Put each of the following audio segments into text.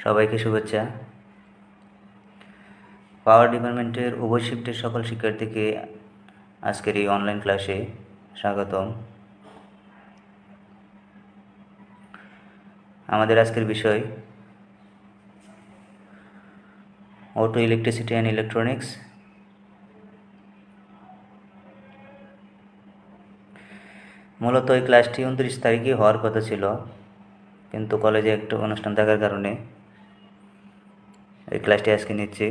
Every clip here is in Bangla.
সবাইকে শুভেচ্ছা। পাওয়ার ডিপার্টমেন্টের উভয় শিফটের সকল শিক্ষার্থীকে আজকের এই অনলাইন ক্লাসে স্বাগতম। আমাদের আজকের বিষয় অটো ইলেকট্রিসিটি অ্যান্ড ইলেকট্রনিক্স। মূলত এই ক্লাসটি 29 তারিখে হওয়ার কথা ছিল, কিন্তু কলেজে একটা অনুষ্ঠান থাকার কারণে এই ক্লাসটি আজকে নিচ্ছি।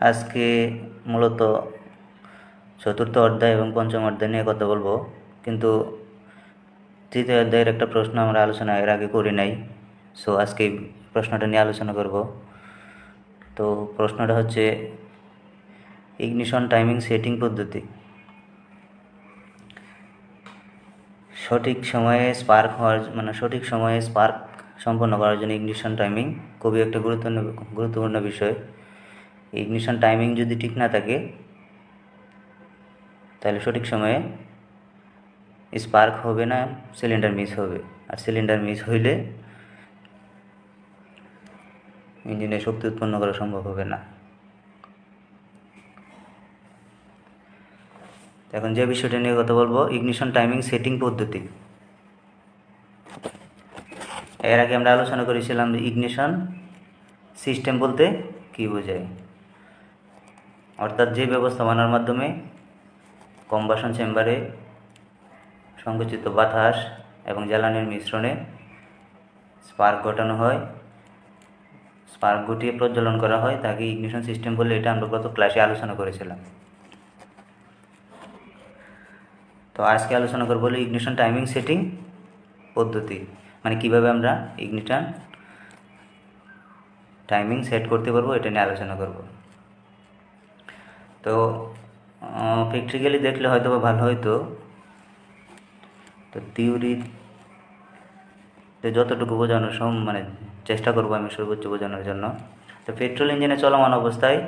আজকে মূলত চতুর্থ অধ্যায় এবং পঞ্চম অধ্যায় নিয়ে কথা বলবো, কিন্তু তৃতীয় অধ্যায়ের একটা প্রশ্ন আমরা আলোচনা এর আগে করি নাই, সো আজকে এই প্রশ্নটা নিয়ে আলোচনা করব। তো প্রশ্নটা হচ্ছে ইগনিশন টাইমিং সেটিং পদ্ধতি। সঠিক সময়ে স্পার্ক সম্পন্ন করার জন্য ইগনিশন টাইমিং খুবই একটা গুরুত্বপূর্ণ বিষয়। ইগনিশন টাইমিং যদি ঠিক না থাকে তাহলে সঠিক সময়ে স্পার্ক হবে না, সিলিন্ডার মিস হবে। আর সিলিন্ডার মিস হইলে ইঞ্জিনে শক্তি উৎপন্ন করা সম্ভব হবে না। এখন যে বিষয়টা নিয়ে কথা বলবো, ইগনিশন টাইমিং সেটিং পদ্ধতি। এর আগে আমরা আলোচনা করেছিলাম ইগনিশন সিস্টেম বলতে কি বোঝায়, অর্থাৎ যে ব্যবস্থাপনার মাধ্যমে কম্বাসন চেম্বারে সংকুচিত বাতাস এবং জ্বালানির মিশ্রণে স্পার্ক ঘটানো হয়, স্পার্ক ঘটিয়ে প্রজ্বলন করা হয়, তাকে ইগনিশন সিস্টেম বলে। এটা আমরা গত ক্লাসে আলোচনা করেছিলাম। তো আজকে আলোচনা করবো ইগনিশন টাইমিং সেটিং পদ্ধতি, মানে কিভাবে আমরা ইগনিশন টাইমিং সেট করতে পারবো, এটা নিয়ে আলোচনা করব। তো প্র্যাকটিক্যালি দেখলে হয়তো বা ভালো হইতো। তো থিওরিতে যতটুকু বোঝানোর চেষ্টা করবো আমি সর্বোচ্চ বোঝানোর জন্য। তো পেট্রোল ইঞ্জিনে চলমান অবস্থায়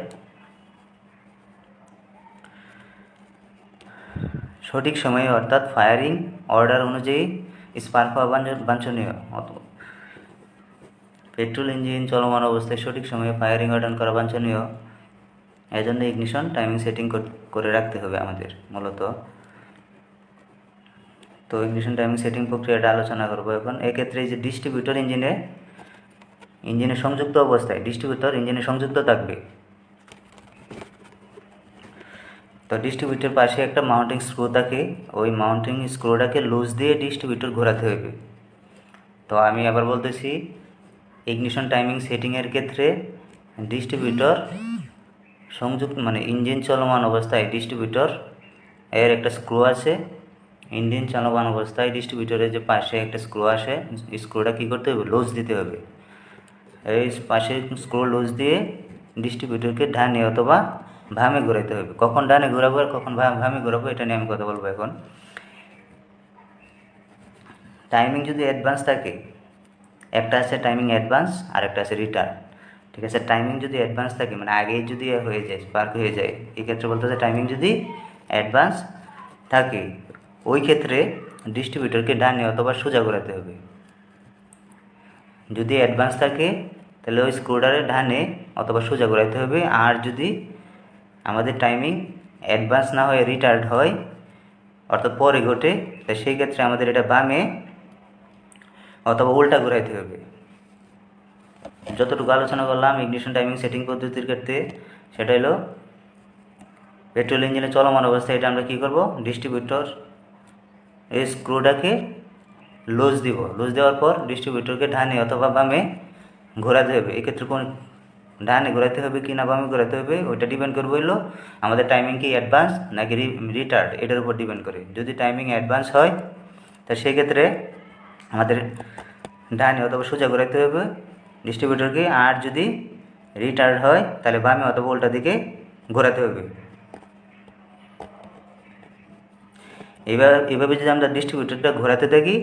সঠিক সময়ে অর্থাৎ ফায়ারিং অর্ডার অনুযায়ী স্পার্ক হওয়া বাঞ্ছনীয়। পেট্রোল ইঞ্জিন চলমান অবস্থায় সঠিক সময়ে ফায়ারিং অর্ডার করা বাঞ্ছনীয়। এজন্য ইগনিশন টাইমিং সেটিং করে রাখতে হবে আমাদের মূলত। তো ইগনিশন টাইমিং সেটিং প্রক্রিয়াটা আলোচনা করবো এখন। এক্ষেত্রে যে ডিস্ট্রিবিউটর ইঞ্জিনে সংযুক্ত অবস্থায় ডিস্ট্রিবিউটর ইঞ্জিনে সংযুক্ত থাকবে। তো ডিস্ট্রিবিউটর পাশে একটা মাউন্টিং স্ক্রু থাকে, ওই মাউন্টিং স্ক্রুটাকে লুজ দিয়ে ডিস্ট্রিবিউটর ঘোরাতে হবে। তো আমি আবার বলতেছি, ইগনিশন টাইমিং সেটিংয়ের ক্ষেত্রে ডিস্ট্রিবিউটর সংযুক্ত ইঞ্জিন চলমান অবস্থায় ডিস্ট্রিবিউটর এর একটা স্ক্রু আছে। ইঞ্জিন চলমান অবস্থায় ডিস্ট্রিবিউটরের যে পাশে একটা স্ক্রু আসে, স্ক্রুটা কী করতে হবে? লুজ দিতে হবে। এই পাশে স্ক্রু লুজ দিয়ে ডিস্ট্রিবিউটরকে ডানে অথবা বামে ঘোরাতে হবে। কখন ডানে ঘোরাবো আর কখন বামে ঘোরাবো এটা নিয়ে আমি কথা বলবো এখন। টাইমিং যদি অ্যাডভান্স থাকে, একটা আছে টাইমিং অ্যাডভান্স আর একটা আছে রিটার্ন, ঠিক আছে? টাইমিং যদি অ্যাডভান্স থাকে আগে যদি হয়ে যায়, স্পার্ক হয়ে যায়, এক্ষেত্রে বলতে হবে টাইমিং যদি অ্যাডভান্স থাকে, ওই ক্ষেত্রে ডিস্ট্রিবিউটরকে ডানে অথবা সোজা ঘোরাতে হবে। যদি অ্যাডভান্স থাকে তাহলে ওই স্ক্রুডারে ডানে অথবা সোজা ঘোরাতে হবে। আর যদি আমাদের টাইমিং অ্যাডভান্স না হয়ে রিটার্ড হয়, অর্থাৎ পরে ঘটে, তাই সেই ক্ষেত্রে আমাদের এটা বামে অথবা উল্টা ঘোরাইতে হবে। যতটুকু আলোচনা করলাম ইগনিশন টাইমিং সেটিং পদ্ধতির ক্ষেত্রে, সেটা হলো পেট্রোল ইঞ্জিনে চলমান অবস্থায় এটা আমরা কী করব? ডিস্ট্রিবিউটর এই স্ক্রুটাকে লুজ দিব। লুজ দেওয়ার পর ডিস্ট্রিবিউটরকে ডানে অথবা বামে ঘোরাতে হবে। এক্ষেত্রে কোন ডানে ঘোরাতে হবে কি না বামে ঘোরাতে হবে ওইটা ডিপেন্ড করবে হলো আমাদের টাইমিং কি অ্যাডভান্স নাকি রিটার্ড, এটার উপর ডিপেন্ড করে। যদি টাইমিং অ্যাডভান্স হয় তা সেক্ষেত্রে আমাদের ডানে অথবা সোজা ঘোরাতে হবে ডিস্ট্রিবিউটরকে। আর যদি রিটার্ড হয় তাহলে বামে অথবা উল্টা দিকে ঘোরাতে হবে। এইভাবে যদি আমরা ডিস্ট্রিবিউটরটা ঘোরাতে থাকি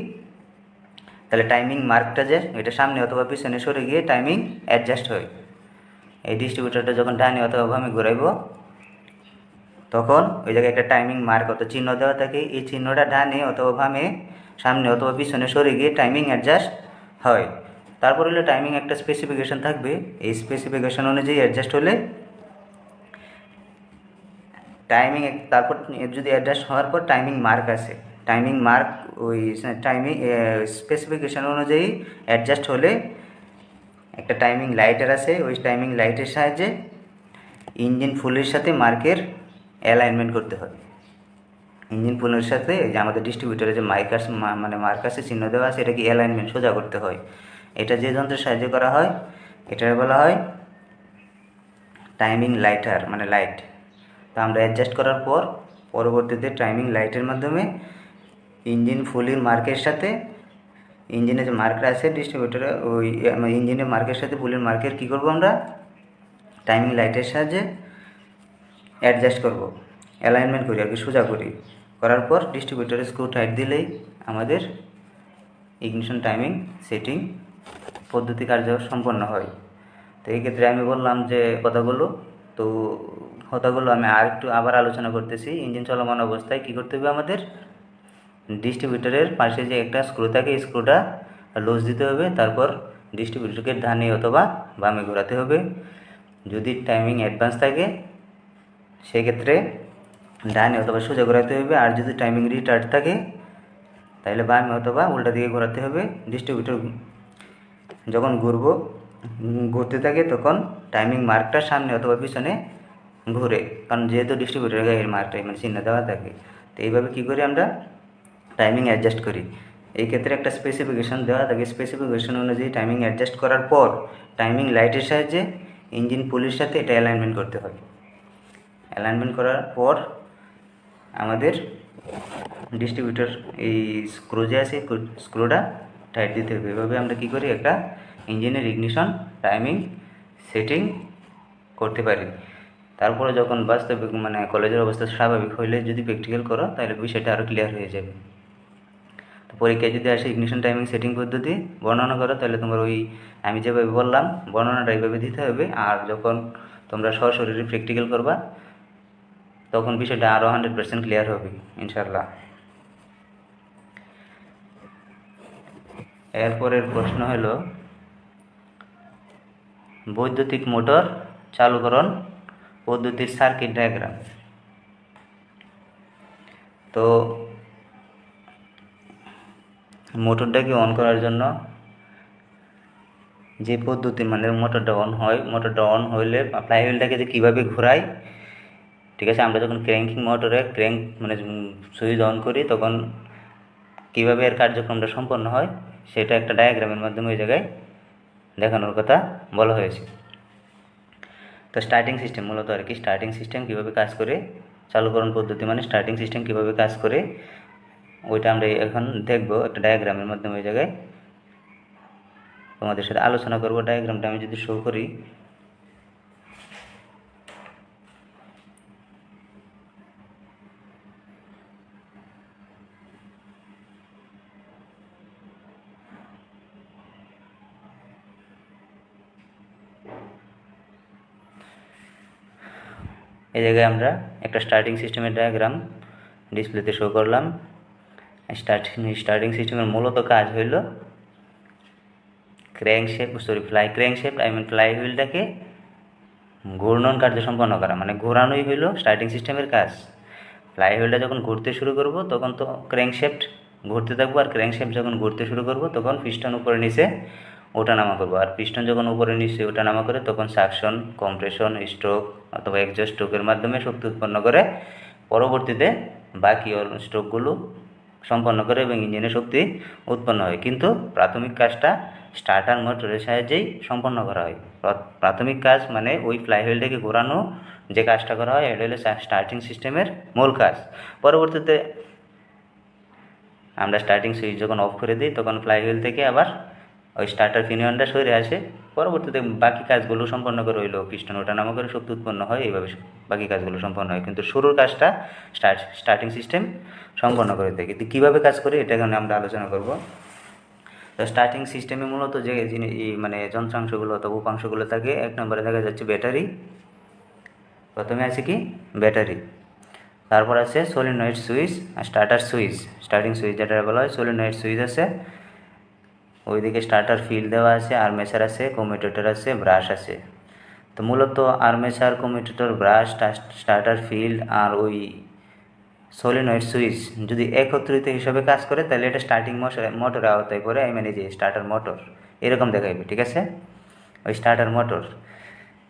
তাহলে টাইমিং মার্কটা যে এটা সামনে অথবা পিছনে সরে গিয়ে টাইমিং অ্যাডজাস্ট হয়। এই ডিস্ট্রিবিউটরটা যখন ডানে অথবা বামে ঘোরাইব তখন ওই জায়গায় একটা টাইমিং মার্ক অত চিহ্ন দেওয়া থাকে, এই চিহ্নটা ডানে অথবা বামে, সামনে অথবা পিছনে সরে গিয়ে টাইমিং অ্যাডজাস্ট হয়। তারপর হলে টাইমিং একটা স্পেসিফিকেশন থাকবে, এই স্পেসিফিকেশন অনুযায়ী অ্যাডজাস্ট হলে টাইমিং, তারপর যদি অ্যাডজাস্ট হওয়ার পর টাইমিং মার্ক আছে, টাইমিং মার্ক ওই টাইমিং স্পেসিফিকেশন অনুযায়ী অ্যাডজাস্ট হলে একটা টাইমিং লাইটার আছে, ওই টাইমিং লাইটের সাহায্যে ইঞ্জিন ফুলের সাথে মার্কের অ্যালাইনমেন্ট করতে হয়। ইঞ্জিন ফুলের সাথে যে আমাদের ডিস্ট্রিবিউটারে যে মানে মার্ক আছে, চিহ্ন দেওয়া আছে, এটাকে অ্যালাইনমেন্ট সোজা করতে হয়। এটা যে যন্ত্রের সাহায্যে করা হয় এটা বলা হয় টাইমিং লাইটার, মানে লাইট। তো আমরা অ্যাডজাস্ট করার পর পরবর্তীতে টাইমিং লাইটের মাধ্যমে ইঞ্জিন ফুলের মার্কের সাথে, ইঞ্জিনে যে মার্কটা আছে ডিস্ট্রিবিউটারে, ওই ইঞ্জিনের মার্কের সাথে ফুলের মার্কের কী করবো আমরা টাইমিং লাইটের সাহায্যে অ্যাডজাস্ট করব, অ্যালাইনমেন্ট করি আর কি, সোজা করি। করার পর ডিস্ট্রিবিউটারে স্ক্রু টাইট দিলেই আমাদের ইগনিশন টাইমিং সেটিং পদ্ধতি কার্য সম্পন্ন হয়। তো এই ক্ষেত্রে আমি বললাম যে কথাগুলো, তো কথাগুলো আমি আবার আলোচনা করতেছি। ইঞ্জিন চলমান অবস্থায় কী করতে হবে আমাদের, ডিস্ট্রিবিউটারের পাশে যে একটা স্ক্রু থাকে, এই স্ক্রুটা লুজ দিতে হবে, তারপর ডিস্ট্রিবিউটারকে ডানে অথবা বামে ঘোরাতে হবে। যদি টাইমিং অ্যাডভান্স থাকে সেক্ষেত্রে ডানে অথবা সোজা ঘোরাতে হবে, আর যদি টাইমিং রিটার্ড থাকে তাহলে বামে অথবা উল্টা দিকে ঘোরাতে হবে। ডিস্ট্রিবিউটার যখন ঘুরতে থাকে তখন টাইমিং মার্কটা সামনে অথবা পিছনে ঘুরে, কারণ যেহেতু ডিস্ট্রিবিউটার গায়ের মার্কটা মানে চিহ্ন দেওয়া থাকে। তো এইভাবে কী করি আমরা টাইমিং অ্যাডজাস্ট করি। এই ক্ষেত্রে একটা স্পেসিফিকেশন দেওয়া থাকে, স্পেসিফিকেশন অনুযায়ী টাইমিং অ্যাডজাস্ট করার পর টাইমিং লাইটের সাহায্যে ইঞ্জিন পুলির সাথে এটা অ্যালাইনমেন্ট করতে হয়। অ্যালাইনমেন্ট করার পর আমাদের ডিস্ট্রিবিউটার এই স্ক্রু যে আছে, স্ক্রুটা টাইট দিতে হবে। এভাবে আমরা কী করি একটা ইঞ্জিনের ইগনিশন টাইমিং সেটিং করতে পারি। তারপরে যখন বাস্তবিক মানে কলেজের অবস্থা স্বাভাবিক হইলে যদি প্র্যাকটিক্যাল করো তাহলে বিষয়টা আরও ক্লিয়ার হয়ে যাবে। তো পরীক্ষায় যদি আসে ইগনিশন টাইমিং সেটিং পদ্ধতি বর্ণনা করো, তাহলে তোমার ওই আমি যেভাবে বললাম বর্ণনাটা এইভাবে দিতে হবে। আর যখন তোমরা সরাসরি প্র্যাকটিক্যাল করবা তখন বিষয়টা আরও 100% ক্লিয়ার হবে ইনশাল্লাহ। এরপরের প্রশ্ন হলো বৈদ্যুতিক মোটর চালুকরণ পদ্ধতির সার্কিট ডায়াগ্রাম। তো মোটরটাকে অন করার জন্য যে পদ্ধতি মানে মোটরটা অন হয়, মোটরটা অন হইলে ফ্লাইহুইলটাকে যে কীভাবে ঘোরায়, ঠিক আছে, আমরা যখন ক্র্যাঙ্কিং মোটরে মানে সুইচ অন করি তখন কীভাবে এর কার্যক্রমটা সম্পন্ন হয় সেটা একটা ডায়াগ্রামের মাধ্যমে ওই জায়গায় দেখানোর কথা বলা হয়েছে। তো স্টার্টিং সিস্টেম মূলত আর কি, স্টার্টিং সিস্টেম কীভাবে কাজ করে, চালুকরণ পদ্ধতি মানে স্টার্টিং সিস্টেম কীভাবে কাজ করে ওইটা আমরা এখন দেখব একটা ডায়াগ্রামের মাধ্যমে। ওই জায়গায় তোমাদের সাথে আলোচনা করব। ডায়াগ্রামটা আমি যদি শো করি, এই জায়গায় আমরা একটা স্টার্টিং সিস্টেমের ডায়াগ্রাম ডিসপ্লেতে শো করলাম। স্টার্টিং সিস্টেমের মূলত কাজ হইল ফ্লাইহুইলটাকে ঘূর্ণন কার্য সম্পন্ন করা, মানে ঘোরানোই হইল স্টার্টিং সিস্টেমের কাজ। ফ্লাইহুইলটা যখন ঘুরতে শুরু করব তখন তো ক্র্যাঙ্কশ্যাফট ঘুরতে থাকবো, আর ক্র্যাঙ্কশ্যাফট যখন ঘুরতে শুরু করব তখন পিস্টন উপরে নিচে ওঠানামা করবো, আর পিস্টন যখন উপরে নিচে ওঠানামা করে তখন সাকশন, কম্প্রেশন, স্ট্রোক অথবা এক্সজস্ট স্ট্রোকের মাধ্যমে শক্তি উৎপন্ন করে পরবর্তীতে বাকি স্ট্রোকগুলো সম্পন্ন করে এবং ইঞ্জিনে শক্তি উৎপন্ন হয়। কিন্তু প্রাথমিক কাজটা স্টার্টার মোটরের সাহায্যেই সম্পন্ন করা হয়। প্রাথমিক কাজ মানে ওই ফ্লাইহুইলটাকে ঘোরানো যে কাজটা করা হয় এটা হলো স্টার্টিং সিস্টেমের মূল কাজ। পরবর্তীতে আমরা স্টার্টিং সুইচ যখন অফ করে দিই তখন ফ্লাইহুইল থেকে আবার ওই স্টার্টার পিনিয়নটা সরে আসে, পরবর্তীতে বাকি কাজগুলো সম্পন্ন করে হইলো পিস্টন ওঠানামা করে শক্তি উৎপন্ন হয়, এইভাবে বাকি কাজগুলো সম্পন্ন হয়। কিন্তু শুরুর কাজটা স্টার্টিং সিস্টেম সম্পন্ন করে থাকে। কিন্তু কীভাবে কাজ করে এটা এখানে আমরা আলোচনা করব। তো স্টার্টিং সিস্টেমে মূলত যে মানে যন্ত্রাংশগুলো অথবা উপাংশগুলো থাকে, এক নম্বরে দেখা যাচ্ছে ব্যাটারি। প্রথমে আছে কি ব্যাটারি, তারপর আছে সলিনয়েড সুইচ আর স্টার্টার সুইচ, স্টার্টিং সুইচ যেটা বলা হয় সলিনয়েড সুইচ আছে, ওইদিকে স্টার্টার ফিল্ড দেওয়া আছে, আর্মেচার আছে, কমিউটেটর আছে, ব্রাশ আছে। তো মূলত armature, commutator, brush, starter field আর ওই সলিনয়েড সুইচ যদি একত্রিত হিসাবে কাজ করে তাহলে এটা স্টার্টিং মোটরের আওতায় পড়ে, মানে যে স্টার্টার মোটর এরকম দেখাইবে, ঠিক আছে, ওই স্টার্টার মোটর।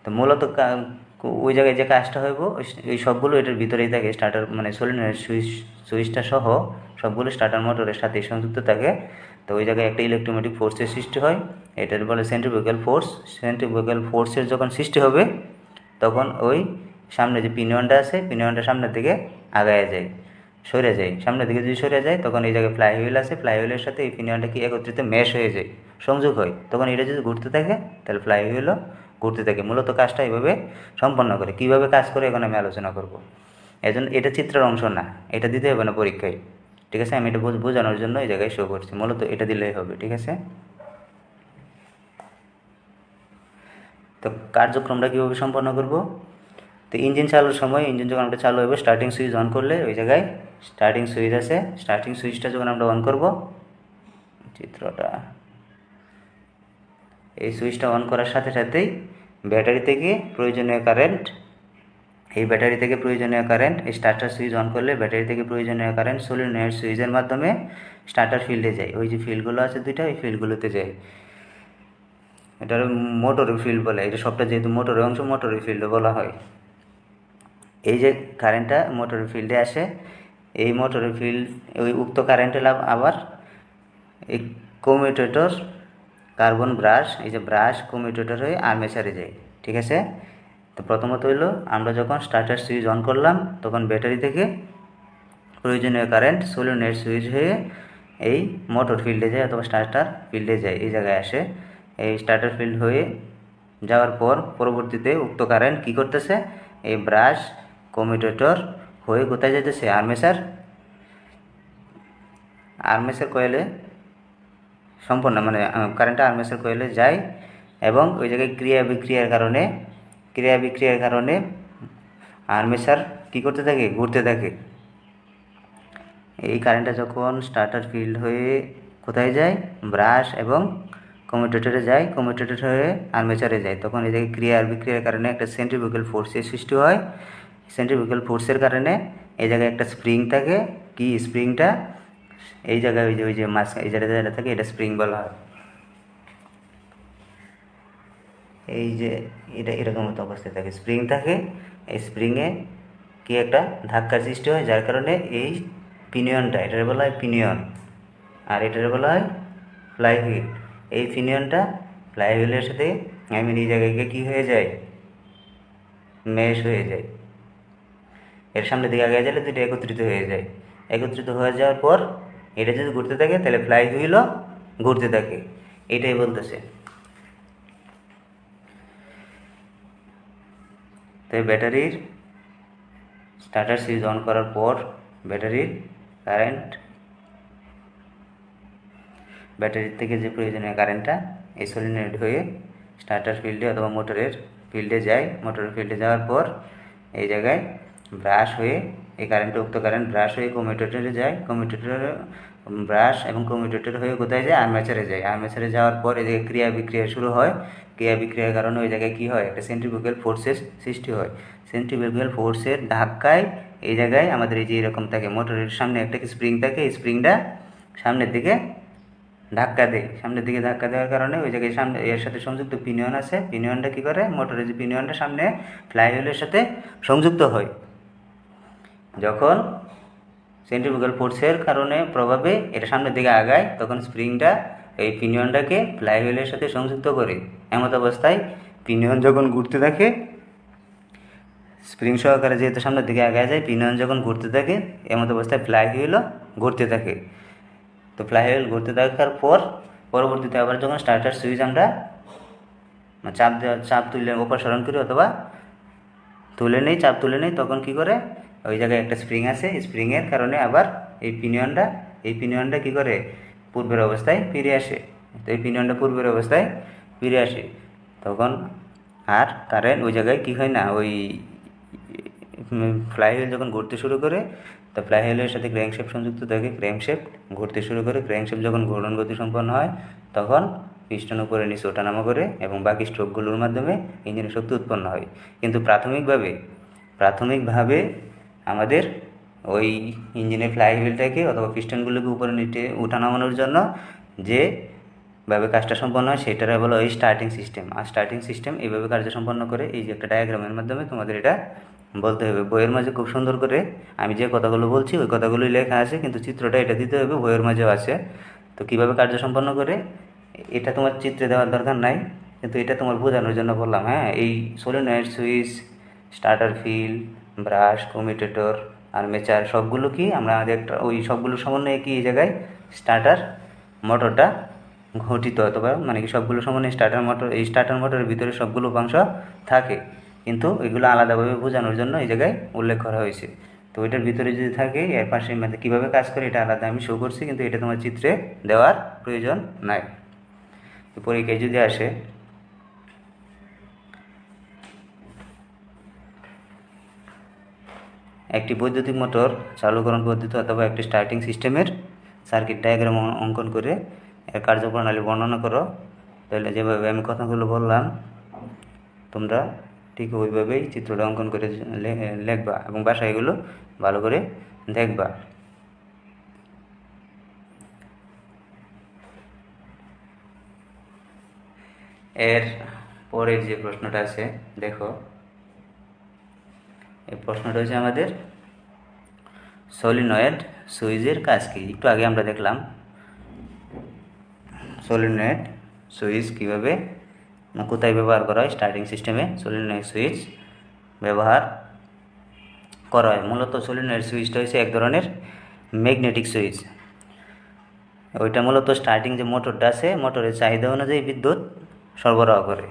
তো মূলত ওই জায়গায় যে কাজটা হইব ওই সবগুলো এটার ভিতরেই থাকে, স্টার্টার মানে সলিনয়েড সুইচটা সহ সবগুলো স্টার্টার মোটরের সাথে সংযুক্ত থাকে। তো ওই জায়গায় একটা ইলেকট্রোমেটিক ফোর্সের সৃষ্টি হয়, এটার বলে সেন্ট্রিফুগাল ফোর্স। সেন্ট্রিফুগাল ফোর্সের যখন সৃষ্টি হবে তখন ওই সামনে যে পিনিয়নটা আছে, পিনিয়নটা সামনের দিকে আগায় যায়, সরে যায়, সামনের দিকে যদি সরে যায় তখন এই জায়গায় ফ্লাই হুইল আছে, ফ্লাই হুইলের সাথে এই পিনিয়নটা কি একত্রিত মেশ হয়ে যায়, সংযোগ হয়, তখন এটা যদি ঘুরতে থাকে তাহলে ফ্লাই হুইলও ঘুরতে থাকে। মূলত কাজটা এইভাবে সম্পন্ন করে। কীভাবে কাজ করে এখন আমি আলোচনা করব। এজন্য এটা চিত্রের অংশ না, এটা দিতে হবে না পরীক্ষায়, ঠিক আছে, আমি এটা বোঝানোর জন্য এই জায়গায় শো করছি, মূলত এটা দিলেই হবে, ঠিক আছে। তো কার্যক্রমটা কীভাবে সম্পন্ন করব, তো ইঞ্জিন চালুর সময়, ইঞ্জিন যখন আমরা চালু হবে, স্টার্টিং সুইচ অন করলে ওই জায়গায় স্টার্টিং সুইচ আছে, স্টার্টিং সুইচটা যখন আমরা অন করব, চিত্রটা এই সুইচটা অন করার সাথে সাথেই ব্যাটারি থেকে প্রয়োজনীয় কারেন্ট, এই ব্যাটারি থেকে প্রয়োজনীয় কারেন্ট, এই স্টার্টার সুইচ অন করলে ব্যাটারি থেকে প্রয়োজনীয় কারেন্ট সলিনয়েড সুইচের মাধ্যমে স্টার্টার ফিল্ডে যায়। ওই যে ফিল্ডগুলো আছে দুইটা, ওই ফিল্ডগুলোতে যায়, এটার মোটরের ফিল্ড বলে, এটা সবটা যেহেতু মোটরের অংশ, মোটরের ফিল্ড বলা হয়। এই যে কারেন্টটা মোটরের ফিল্ডে আসে, এই মোটরের ফিল্ড ওই উক্ত কারেন্টের আবার এই কমিউটেটর, কার্বন ব্রাশ, এই যে ব্রাশ কমিউটেটর হয়ে আর্মেচারে যায়, ঠিক আছে। তো প্রথমত হইলো আমরা যখন স্টার্টার সুইচ অন করলাম তখন ব্যাটারি থেকে প্রয়োজনীয় কারেন্ট সলিনয়েড সুইচ হয়ে এই মোটর ফিল্ডে যায় অথবা স্টার্টার ফিল্ডে যায়, এই জায়গায় আসে। এই স্টার্টার ফিল্ড হয়ে যাওয়ার পর পরবর্তীতে উক্ত কারেন্ট কী করতেছে, এই ব্রাশ কমিউটেটর হয়ে কোথায় যেতেছে, আর্মেচার, আর্মেচার কয়েলে সম্পন্ন, মানে কারেন্টটা আর্মেচার কয়েলে যায় এবং ওই জায়গায় ক্রিয়া বিক্রিয়ার কারণে আর্মেচার কী করতে থাকে, ঘুরতে থাকে। এই কারেন্টটা যখন স্টার্টার ফিল্ড হয়ে কোথায় যায়, ব্রাশ এবং কমিউটেটরে যায়, কমিউটেটর হয়ে আর্মেচারে যায়, তখন এই জায়গায় ক্রিয়া বিক্রিয়ার কারণে একটা সেন্ট্রিফুগাল ফোর্সের সৃষ্টি হয়। সেন্ট্রিফুগাল ফোর্সের কারণে এই জায়গায় একটা স্প্রিং থাকে, কি স্প্রিংটা, এই জায়গায় ওই যে মাছ এই জায়গায় যেটা থাকে এটা স্প্রিং বলা হয়। এই যে এটা এরকম মতো অবস্থায় থাকে, স্প্রিং থাকে, এই স্প্রিংয়ে কি একটা ধাক্কার সৃষ্টি হয়, যার কারণে এই পিনিয়নটা, এটার বলা হয় পিনিয়ন আর এটার বলা হয় ফ্লাই হুইল। এই পিনিয়নটা ফ্লাই হুইলের সাথে এই জায়গায় কী হয়ে যায়, মেশ হয়ে যায়, এর সামনে দিকে আগে গেলে দুটো একত্রিত হয়ে যায়। একত্রিত হয়ে যাওয়ার পর এটা যদি ঘুরতে থাকে তাহলে ফ্লাই হুইলও ঘুরতে থাকে, এটাই বলতেছে। তাই ব্যাটারির স্টার্টার সুইচ অন করার পর ব্যাটারির ব্যাটারির থেকে যে প্রয়োজনীয় কারেন্টটা এই সলিনয়েড হয়ে স্টার্টার ফিল্ডে অথবা মোটরের ফিল্ডে যায়, মোটরের ফিল্ডে যাওয়ার পর এই জায়গায় ব্রাশ হয়ে এই কারেন্টটা, উক্ত কারেন্ট ব্রাশ হয়ে কমিউটেটরে যায়, কমিউটেটরে ব্রাশ এবং কমিউটেটর হয়ে কোথায় যায়, আর্মেচারে যায়। আর্মেচারে যাওয়ার পর এই জায়গায় ক্রিয়া বিক্রিয়া শুরু হয়, ক্রিয়া বিক্রিয়ার কারণে ওই জায়গায় কী হয়, একটা সেন্ট্রিফুগাল ফোর্সের সৃষ্টি হয়। সেন্ট্রিফুগাল ফোর্সের ধাক্কায় এই জায়গায় আমাদের এই যে এরকম থাকে, মোটরের সামনে একটা স্প্রিং থাকে, এই স্প্রিংটা সামনের দিকে ধাক্কা দেয়, সামনের দিকে ধাক্কা দেওয়ার কারণে ওই জায়গায় সামনে এর সাথে সংযুক্ত পিনিয়ন আছে, পিনিয়নটা কী করে, মোটরের যে পিনিয়নটা সামনে ফ্লাই হুইলের সাথে সংযুক্ত হয়। যখন সেন্ট্রিফুগাল ফোর্সের কারণে প্রভাবে এটা সামনের দিকে আগায় তখন স্প্রিংটা এই পিনিয়নটাকে ফ্লাই হুইলের সাথে সংযুক্ত করে। এমত অবস্থায় পিনিয়ন যখন ঘুরতে থাকে, স্প্রিং সহকারে যেহেতু সামনের দিকে আগায় যায়, পিনিয়ন যখন ঘুরতে থাকে এমত অবস্থায় ফ্লাই হুইলও ঘুরতে থাকে। তো ফ্লাই হুইল ঘুরতে থাকার পর পরবর্তীতে আবার যখন স্টার্টার সুইচ আমরা চাপ তুলে অপসারণ করি অথবা চাপ তুলে নেই, তখন কি করে, ওই জায়গায় একটা স্প্রিং আছে, স্প্রিংয়ের কারণে আবার এই পিনিয়নটা কী করে, পূর্বের অবস্থায় ফিরে আসে। তো এই পিনিয়নটা পূর্বের অবস্থায় ফিরে আসে, তখন আর কারেন্ট ওই জায়গায় কী হয় না, ওই ফ্লাইহুইল যখন ঘুরতে শুরু করে, তো ফ্লাইহুইলের সাথে ক্র্যাঙ্কশ্যাফট সংযুক্ত থাকে, ক্র্যাঙ্কশ্যাফট ঘুরতে শুরু করে, ক্র্যাঙ্কশ্যাফট যখন ঘূর্ণন গতি সম্পন্ন হয় তখন পিস্টন উপরে নিচে ওঠানামা করে এবং বাকি স্ট্রোকগুলোর মাধ্যমে ইঞ্জিনের শক্তি উৎপন্ন হয়। কিন্তু প্রাথমিকভাবে আমাদের ওই ইঞ্জিনের ফ্লাইহুইলটাকে অথবা পিস্টনগুলোকে উপরে নিচে ওঠানামানোর জন্য যেভাবে কাজটা সম্পন্ন হয় সেটারে বলা হয় starting system. Are starting system এইভাবে কার্য সম্পন্ন করে, এই যে একটা ডায়াগ্রামের মাধ্যমে তোমাদের এটা বলতে হবে। বইয়ের মাঝে খুব সুন্দর করে আমি যে কথাগুলো বলছি ওই কথাগুলোই লেখা আছে, কিন্তু চিত্রটা এটা দিতে হবে, বইয়ের মাঝেও আছে। তো কীভাবে কার্য সম্পন্ন করে এটা তোমার চিত্রে দেওয়ার দরকার নাই, কিন্তু এটা তোমার বোঝানোর জন্য বললাম। হ্যাঁ, এই solenoid, switch, starter field, brush, commutator, armature সবগুলো কি আমরা আমাদের একটা ওই সবগুলোর সমন্বয়ে কি এই জায়গায় স্টার্টার মোটরটা ঘটিত, অথবা মানে কি সবগুলো সমন্বয়ে স্টার্টার মোটর, এই স্টার্টার মোটরের ভিতরে সবগুলো অংশ থাকে, কিন্তু এগুলো আলাদাভাবে বোঝানোর জন্য এই জায়গায় উল্লেখ করা হয়েছে। তো এটার ভিতরে যদি থাকে এর পাশে মানে কীভাবে কাজ করে এটা আলাদা আমি শো করছি, কিন্তু এটা তোমার চিত্রে দেওয়ার প্রয়োজন নাই। পরীক্ষায় যদি আসে একটি বৈদ্যুতিক মোটর চালুকরণ পদ্ধতি অথবা একটি স্টার্টিং সিস্টেমের সার্কিট ডায়াগ্রাম অঙ্কন করে এর কার্যপ্রণালী বর্ণনা করো, তাহলে যেভাবে আমি কথাগুলো বললাম তোমরা ঠিক ওইভাবেই চিত্রটা অঙ্কন করে লিখবা এবং বাসায় এগুলো ভালো করে দেখবা। এর পরের যে প্রশ্নটা আছে দেখো, এই প্রশ্নটা হচ্ছে আমাদের সলিনয়েড সুইচের কাজ কি। একটু আগে আমরা দেখলাম সলিনয়েড সুইচ কীভাবে কোথায় ব্যবহার করা হয়, স্টার্টিং সিস্টেমে সলিনয়েড সুইচ ব্যবহার করা হয়। মূলত সলিনয়েড সুইচটা হচ্ছে এক ধরনের ম্যাগনেটিক সুইচ। ওইটা মূলত স্টার্টিং যে মোটরটা আছে মোটরের চাহিদা অনুযায়ী বিদ্যুৎ সরবরাহ করে।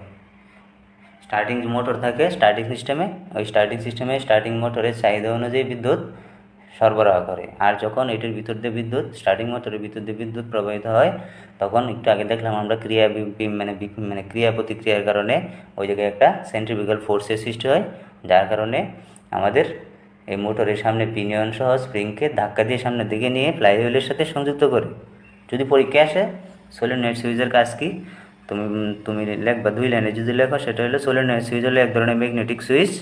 স্টার্টিং যে মোটর থাকে স্টার্টিং সিস্টেমে, ওই স্টার্টিং মোটরের চাহিদা অনুযায়ী বিদ্যুৎ সরবরাহ করে। আর যখন এটির ভিতর দিয়ে স্টার্টিং মোটরের ভিতর দিয়ে বিদ্যুৎ প্রবাহিত হয় তখন একটু আগে দেখলাম আমরা ক্রিয়া প্রতিক্রিয়ার কারণে ওই জায়গায় একটা সেন্ট্রিফিউগাল ফোর্সের সৃষ্টি হয়, যার কারণে আমাদের এই মোটরের সামনে পিনিয়ন সহ স্প্রিংকে ধাক্কা দিয়ে সামনের দিকে নিয়ে ফ্লাইহুইলের সাথে সংযুক্ত করে। যদি পরীক্ষা আসে সলিনয়েড সুইচের কাজ কি, তুমি লিখবা 2 লাইনে যদি লেখো, সেটা হলো সলিনয়েড সুইচ হলো এক ধরনের ম্যাগনেটিক সুইচ।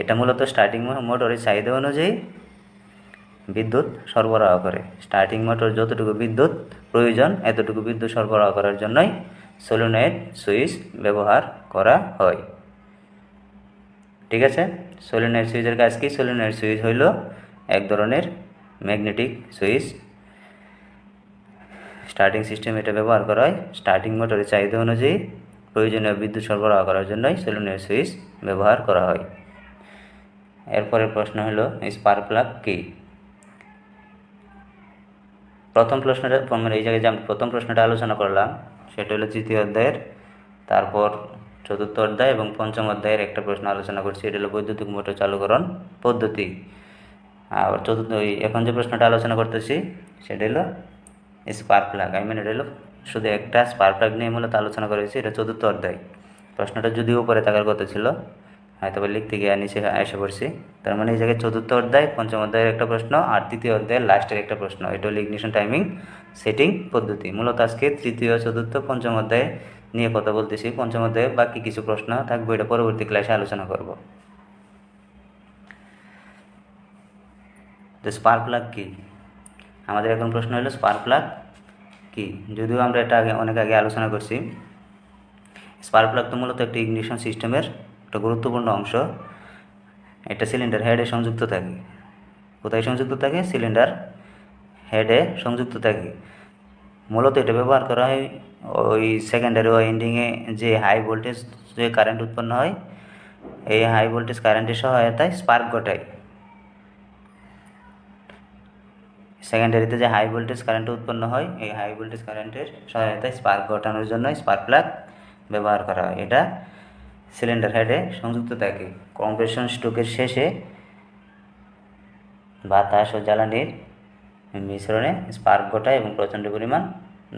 এটা মূলত স্টার্টিং মোটরের চাহিদা অনুযায়ী বিদ্যুৎ সরবরাহ করে। স্টার্টিং মোটর যতটুকু বিদ্যুৎ প্রয়োজন এতটুকু বিদ্যুৎ সরবরাহ করার জন্যই সলিনয়েড সুইচ ব্যবহার করা হয়। ঠিক আছে, সলিনয়েড সুইচের কাজ কি? সলিনয়েড সুইচ হইল এক ধরনের ম্যাগনেটিক সুইচ। স্টার্টিং সিস্টেম এটা ব্যবহার করা হয় স্টার্টিং মোটরের চাহিদা অনুযায়ী প্রয়োজনীয় বিদ্যুৎ সরবরাহ করার জন্যই সলিনয়েড সুইচ ব্যবহার করা হয়। এরপরের প্রশ্ন হলো স্পার্ক প্লাগ কী। প্রথম প্রশ্নটা এই জায়গায় যে আমি প্রথম প্রশ্নটা আলোচনা করলাম সেটা হলো তৃতীয় অধ্যায়ের, তারপর চতুর্থ অধ্যায় এবং পঞ্চম অধ্যায়ের একটা প্রশ্ন আলোচনা করছি, এটা হলো বৈদ্যুতিক মোটর চালুকরণ পদ্ধতি। আর এখন যে প্রশ্নটা আলোচনা করতেছি সেটা হলো স্পার্ক প্লাগ। এটা হলো শুধু একটা স্পার্ক প্লাগ নিয়ে মূলত আলোচনা করেছি, এটা চতুর্থ অধ্যায়। প্রশ্নটা যদিও উপরে থাকার কথা ছিল, হয়তো লিখতে গিয়ে নিচে এসে পড়ছি। তার মানে এই জায়গায় চতুর্থ অধ্যায় পঞ্চম অধ্যায়ের একটা প্রশ্ন আর তৃতীয় অধ্যায়ের লাস্টের একটা প্রশ্ন, এটা হলো ইগনিশন টাইমিং সেটিং পদ্ধতি। মূলত আজকে তৃতীয়, চতুর্থ, পঞ্চম অধ্যায় নিয়ে কথা বলতেছি। পঞ্চম অধ্যায়ে বাকি কিছু প্রশ্ন থাকবে, এটা পরবর্তী ক্লাসে আলোচনা করব। তো স্পার্ক প্লাগ কী, আমাদের এখন প্রশ্ন হলো স্পার্ক প্লাগ কী। যদিও আমরা এটা অনেক আগে আলোচনা করছি। স্পার্ক প্লাগ তো মূলত একটা ইগনিশন সিস্টেমের একটা গুরুত্বপূর্ণ অংশ। এটা সিলিন্ডার হেডে সংযুক্ত থাকে। কোথায় সংযুক্ত থাকে? সিলিন্ডার হেডে সংযুক্ত থাকে। মূলত এটা ব্যবহার করা হয় ওই সেকেন্ডারি ওয়াইন্ডিংয়ে যে হাই ভোল্টেজ যে কারেন্ট উৎপন্ন হয়, এই হাই ভোল্টেজ কারেন্টের সহায়তায় স্পার্ক ঘটায়। সেকেন্ডারিতে যে হাই ভোল্টেজ কারেন্ট উৎপন্ন হয়, এই হাই ভোল্টেজ কারেন্টের সহায়তায় স্পার্ক ঘটানোর জন্য স্পার্ক প্লাগ ব্যবহার করা হয়। এটা সিলিন্ডার হেডে সংযুক্ত থাকে। কম্প্রেশন স্ট্রোকের শেষে বাতাস ও জ্বালানির মিশ্রণে স্পার্ক ঘটায় এবং প্রচণ্ড পরিমাণ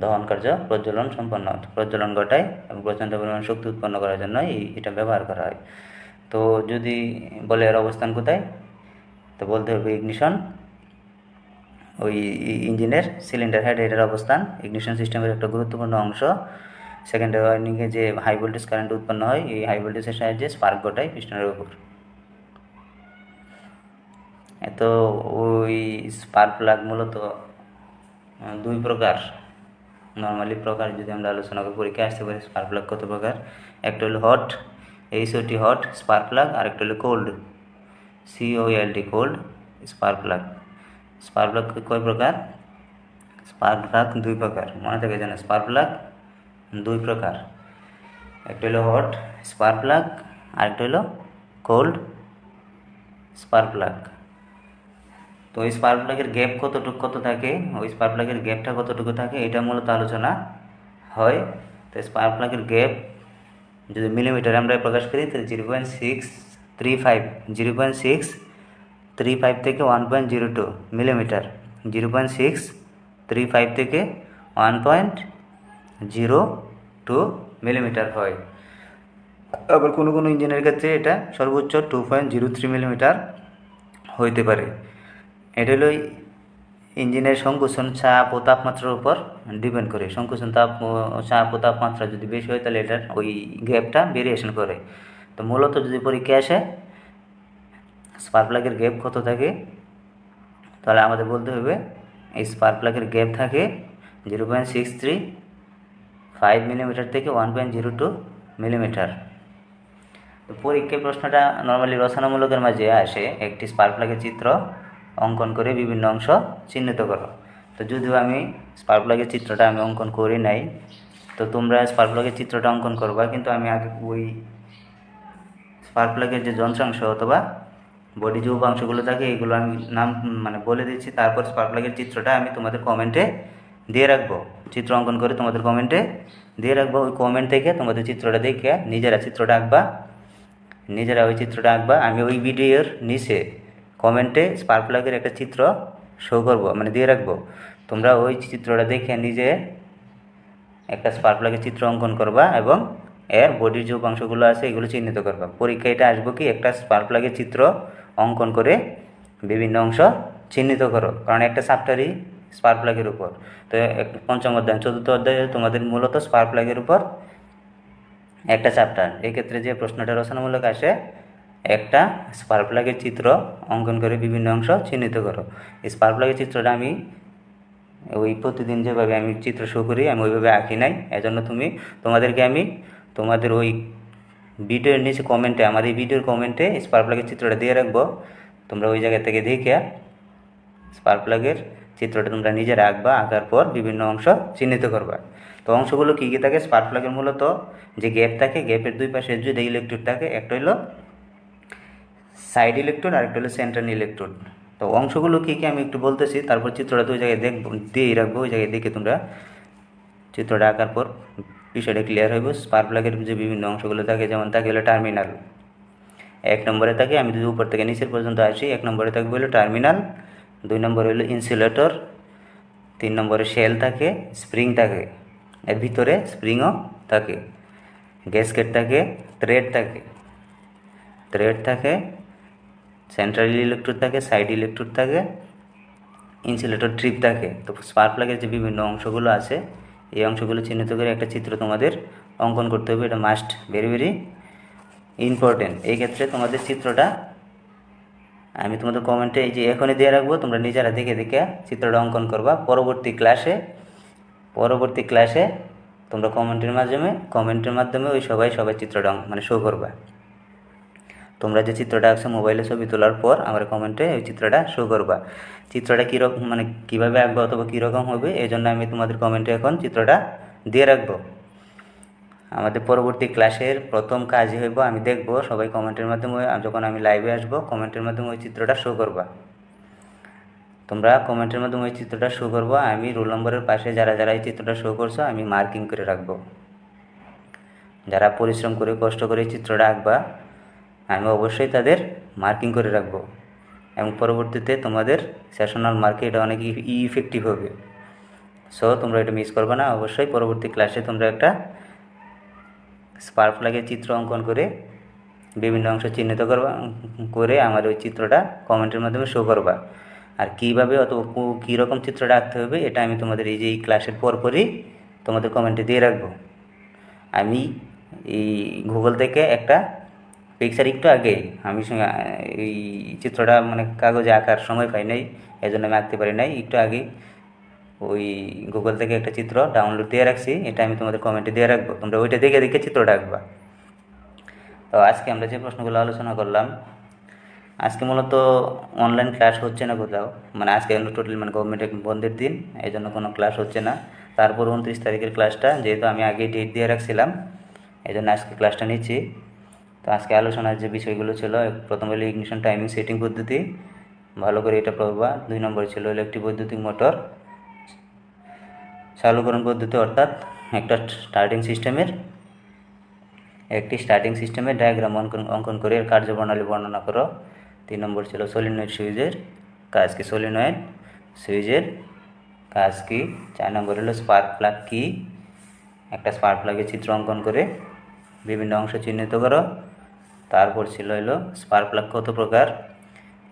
দহন কার্য প্রজ্বলন ঘটায় এবং প্রচণ্ড পরিমাণ শক্তি উৎপন্ন করার জন্য এটা ব্যবহার করা হয়। তো যদি বলে এর অবস্থান কোথায়, তো বলতে হবে ইগনিশন, ওই ইঞ্জিনের সিলিন্ডার হেড এটার অবস্থান ইগনিশন সিস্টেমের একটা গুরুত্বপূর্ণ অংশ। সেকেন্ডারি ওয়াইন্ডিংয়ে যে হাই ভোল্টেজ কারেন্ট উৎপন্ন হয়, এই হাই ভোল্টেজের সাহায্যে স্পার্ক ঘটায় পিস্টনের উপর। তো ওই স্পার্ক প্লাগ মূলত দুই প্রকার, নর্মালি প্রকার যদি আমরা আলোচনা করি, পরীক্ষায় আসতে পারি স্পার্ক প্লাগ কত প্রকার। একটা হলো hot, HOT hot spark plug, আর একটা হলো cold, COLD cold spark plug. Spark plug কয় প্রকার? স্পার্ক প্লাগ দুই প্রকার, মনে থাকে যেন স্পার্ক প্লাগ দুই প্রকার, একটা হলো হট স্পার্ক প্লাগ, আরেকটা হলো কোল্ড স্পার্ক প্লাগ। তো ওই স্পার্ক প্লাগের গ্যাপ কত থাকে, ওই স্পার্ক প্লাগের গ্যাপটা কতটুকু থাকে, এটা মূলত আলোচনা হয়। তো স্পার্ক প্লাগের গ্যাপ যদি মিলিমিটারে আমরা প্রকাশ করি, তাহলে 0.635 0.635 থেকে 1.02 মিলিমিটার, 0.635 থেকে 1.02 মিলিমিটার হয়। আবার কোনো কোনো ইঞ্জিনের ক্ষেত্রে এটা সর্বোচ্চ 2.03 মিলিমিটার হইতে পারে। এটা হলো ইঞ্জিনের সংকোচন চাপ ও তাপমাত্রার উপর ডিপেন্ড করে। সংকোচন চাপ ও তাপমাত্রা যদি বেশি হয়, তাহলে এটার ওই গ্যাপটা ভেরিয়েশন করে। তো মূলত যদি পরীক্ষায় আসে স্পার্ক প্লাগের গ্যাপ কত থাকে, তাহলে আমাদের বলতে হবে এই স্পার্ক প্লাগের গ্যাপ থাকে 0.635 মিলিমিটার থেকে 1.02 মিলিমিটার। তো পরীক্ষায় প্রশ্নটা নর্মালি রচনামূলকের মাঝে আসে, একটি স্পার্ক প্লাগের চিত্র অঙ্কন করে বিভিন্ন অংশ চিহ্নিত করো। তো যদিও আমি স্পার্ক প্লাগের চিত্রটা আমি অঙ্কন করি নাই, তো তোমরা স্পার্ক প্লাগের চিত্রটা অঙ্কন করবা, কিন্তু আমি আগে ওই স্পার্ক প্লাগের যে যন্ত্রাংশ অথবা বডি যে উপাংশগুলো থাকে এগুলো আমি নাম বলে দিচ্ছি, তারপর স্পার্ক প্লাগের চিত্রটা আমি তোমাদের কমেন্টে দিয়ে রাখবো, চিত্র অঙ্কন করে তোমাদের কমেন্টে দিয়ে রাখবো। ওই কমেন্ট থেকে তোমাদের চিত্রটা দেখে নিজেরা চিত্রটা আঁকবা, ওই চিত্রটা আঁকবা। আমি ওই ভিডিওর নিচে কমেন্টে স্পার্ক প্লাগের একটা চিত্র শো করবো, দিয়ে রাখবো। তোমরা ওই চিত্রটা দেখে নিজে একটা স্পার্ক প্লাগের চিত্র অঙ্কন করবা এবং এর বডির যে উপাংশগুলো আছে এগুলো চিহ্নিত করবা। পরীক্ষায় এটা আসবো কি, একটা স্পার্ক প্লাগের চিত্র অঙ্কন করে বিভিন্ন অংশ চিহ্নিত করো, কারণ একটা চ্যাপ্টারই স্পার্ক প্লাগের উপর। তো পঞ্চম অধ্যায় চতুর্থ অধ্যায়ে তোমাদের মূলত স্পার্ক প্লাগের উপর একটা চ্যাপ্টার। এক্ষেত্রে যে প্রশ্নটা রচনামূলক আসে, একটা স্পার্ক প্লাগের চিত্র অঙ্কন করে বিভিন্ন অংশ চিহ্নিত করো। এই স্পার্ক প্লাগের চিত্রটা আমি ওই প্রতিদিন যেভাবে আমি চিত্র শো করি আমি ওইভাবে আঁকি নাই, এজন্য তোমাদেরকে আমি তোমাদের ওই ভিডিওর নিচে কমেন্টে, আমার এই ভিডিওর কমেন্টে স্পার্ক প্লাগের চিত্রটা দিয়ে রাখবো। তোমরা ওই জায়গা থেকে দেখে স্পার্ক প্লাগের চিত্রটা তোমরা নিজেরা আঁকবা, আঁকার পর বিভিন্ন অংশ চিহ্নিত করবা। তো অংশগুলো কী কী থাকে স্পার্ক প্লাগের? মূলত যে গ্যাপ থাকে, গ্যাপের দুই পাশে যে ইলেকট্রোড থাকে, একটা হলো সাইড ইলেকট্রোড আর একটা হলো সেন্ট্রাল ইলেকট্রোড। তো অংশগুলো কী কী আমি একটু বলতেছি, তারপর চিত্রটা তো ওই জায়গায় দিয়েই রাখবো, ওই জায়গায় দেখে তোমরা চিত্রটা আঁকার পর বিষয়টা ক্লিয়ার হইব। স্পার্ক প্লাগের যে বিভিন্ন অংশগুলো থাকে, যেমন থাকে হলো টার্মিনাল, 1 নম্বরে থাকে, আমি যদি উপর থেকে নিচের পর্যন্ত আসি, 1 নম্বরে থাকবে হলো টার্মিনাল, 2 নম্বরে হলো ইনসুলেটর, 3 নম্বরে শেল থাকে, স্প্রিং থাকে, এর ভিতরে স্প্রিংও থাকে, গ্যাসকেট থাকে, থ্রেড থাকে, সেন্ট্রাল ইলেকট্রোড থাকে, সাইড ইলেকট্রোড থাকে, ইনসুলেটর ট্রিপ থাকে। তো স্পার্ক প্লাগের যে বিভিন্ন অংশগুলো আছে এই অংশগুলো চিহ্নিত করে একটা চিত্র তোমাদের অঙ্কন করতে হবে, এটা মাস্ট, ভেরি ভেরি ইম্পর্টেন্ট। এই ক্ষেত্রে তোমাদের চিত্রটা আমি তোমাদের কমেন্টে এই যে এখনই দিয়ে রাখবো, তোমরা নিজেরা দেখে দেখে চিত্রটা অঙ্কন করবা। পরবর্তী ক্লাসে তোমরা কমেন্টের মাধ্যমে ওই সবাই চিত্রটা শো করবা। তোমরা যে চিত্রটা আঁকছো মোবাইলে ছবি তোলার পর আমার কমেন্টে ওই চিত্রটা শো করবা। চিত্রটা কীরকম কীভাবে আঁকবো অথবা কীরকম হবে, এই জন্য আমি তোমাদের কমেন্টে এখন চিত্রটা দিয়ে রাখবো। আমাদের পরবর্তী ক্লাসের প্রথম কাজই হইব, আমি দেখব সবাই কমেন্টের মাধ্যমে, যখন আমি লাইভে আসবো কমেন্টের মাধ্যমে ওই চিত্রটা শো করবা। তোমরা কমেন্টের মাধ্যমে ওই চিত্রটা শো করবো, আমি রোল নম্বরের পাশে যারা যারা এই চিত্রটা শো করছো আমি মার্কিং করে রাখবো। যারা পরিশ্রম করে কষ্ট করে এই চিত্রটা আঁকবা আমি অবশ্যই তাদের মার্কিং করে রাখবো, এবং পরবর্তীতে তোমাদের সেশনাল মার্কে এটা অনেক ইফেক্টিভ হবে। সো তোমরা এটা মিস করবে না, অবশ্যই পরবর্তী ক্লাসে তোমরা একটা স্পার্ক প্লাগের চিত্র অঙ্কন করে বিভিন্ন অংশ চিহ্নিত করবা করে আমার ওই চিত্রটা কমেন্টের মাধ্যমে শো করবা। আর কীভাবে অথবা কীরকম চিত্রটা আঁকতে হবে এটা আমি তোমাদের এই যে এই ক্লাসের পরপরই তোমাদের কমেন্টে দিয়ে রাখবো। আমি এই গুগল থেকে একটা পিকচার একটু আগে আমি এই চিত্রটা মানে কাগজে আঁকার সময় পাই নাই, এই জন্য আমি আঁকতে পারি নাই। একটু আগে ওই গুগল থেকে একটা চিত্র ডাউনলোড দিয়ে রাখছি, এটা আমি তোমাদের কমেন্টে দিয়ে রাখবো, তোমরা ওইটা দেখে দেখে চিত্রটা আঁকবা। তো আজকে আমরা যে প্রশ্নগুলো আলোচনা করলাম, আজকে মূলত অনলাইন ক্লাস হচ্ছে না কোথাও, মানে আজকে টোটালি মানে গভর্নমেন্টের বন্ধের দিন, এই জন্য কোনো ক্লাস হচ্ছে না। তারপর 29 তারিখের ক্লাসটা যেহেতু আমি আগে ডেট দিয়ে রাখছিলাম, এই জন্য আজকে ক্লাসটা নিচ্ছি। তো আজকে আলোচনার যে বিষয়গুলো ছিল, প্রথম হলো ইগনিশন টাইমিং সেটিং পদ্ধতি, ভালো করে এটা পড়বা। 2 নম্বর ছিল হলো একটি বৈদ্যুতিক মোটর চালুকরণ পদ্ধতি, অর্থাৎ একটি স্টার্টিং সিস্টেমের ডায়াগ্রাম অঙ্কন করে এর কার্যপ্রণালী বর্ণনা করো। 3 নম্বর ছিল সলিনয়েড সুইচের কাজ কি, সলিনয়েড সুইচের কাজ কি। 4 নম্বর হলো স্পার্ক প্লাগ কি, একটা স্পার্ক প্লাগের চিত্র অঙ্কন করে বিভিন্ন অংশ চিহ্নিত করো। তারপর ছিল হলো স্পার্ক প্লাগ কত প্রকার,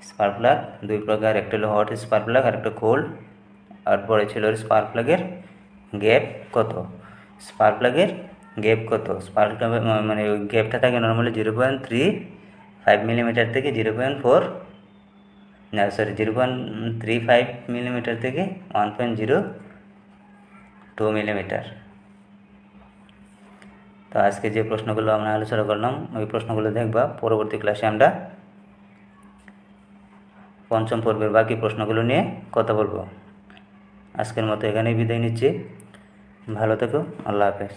স্পার্ক প্লাগ 2 প্রকার, একটা হলো হট স্পার্ক প্লাগ আর একটা কোল্ড। আর পরে ছিল স্পার্ক প্লাগের গ্যাপ কত, স্পার্ক প্লাগের গ্যাপ কত, স্পার্ক মানে ওই গ্যাপটা থাকে নর্মালি 0.35 মিলিমিটার থেকে 0.35 মিলিমিটার থেকে 1.02 মিলিমিটার। তো আজকে যে প্রশ্নগুলো আমরা আলোচনা করলাম ওই প্রশ্নগুলো দেখবা, পরবর্তী ক্লাসে আমরা 5ম পর্বের বাকি প্রশ্নগুলো নিয়ে কথা বলবো। আজকের মতো এখানেই বিদায় নিচ্ছি, ভালো থেকো, আল্লাহ হাফেজ।